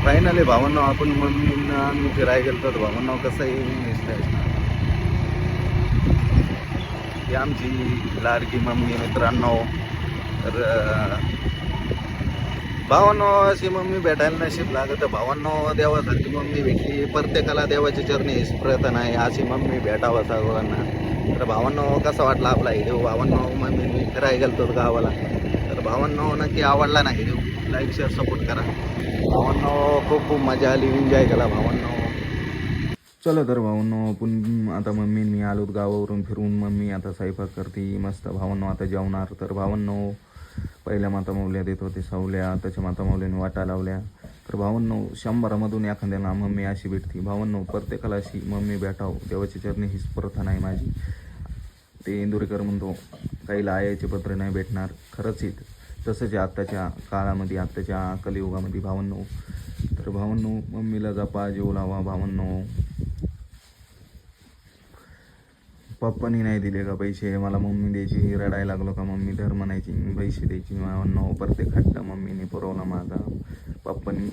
Finally भावांनो आपण मम्मींना आम्ही फिरायला गेलो तर भावांनो कसंही ही आमची लाडकी मम्मी मित्रांनो. तर भावांनो अशी मम्मी भेटायला नशीब लागत भावांनो. देवासारखी मम्मी भेटली. प्रत्येकाला देवाच्या चरणी हीच प्रार्थना आहे अशी मम्मी भेटावं सर्वांना. तर भावांनो कसा वाटला आपला व्हिडिओ भावांनो. मम्मी मी फिरायला गेलो गावाला. तर भावांनो नक्की आवडला नाही व्हिडिओ. लाईक शेअर सपोर्ट करा भावांनो. खूप खूप मजा आली. एन्जॉय केला भावांनो. चलो तर भावांनो आपण आता मम्मी मी आलो गावावरून फिरून. मम्मी आता स्वयंपाक करते मस्त भावांनो. आता जेवणार. तर भावांनो पहिल्या माता माऊल्या देत होते सावल्या. त्याच्या माता माऊल्याने वाटा लावल्या. तर भावांनो 100मधून एखाद्याला मम्मी अशी भेटते भावांनो. प्रत्येकाला अशी मम्मी भेटावं देवाच्या चरणी हीच प्रार्थना आहे माझी. ते इंदुरीकर म्हणतो काहीला आयाचे पत्र नाही भेटणार. खरंच येत तसंच आत्ताच्या काळामध्ये आत्ताच्या कलियुगामध्ये भावांनो. तर भावांनो मम्मीला जपा जीव लावा भावांनो. पप्पानी नाही दिले का पैसे मला मम्मी द्यायची. रडायला लागलो का मम्मी धर म्हणायची पैसे द्यायची भावांनो. प्रत्येक हट्टा मम्मीने पुरवला माझा. पप्पानी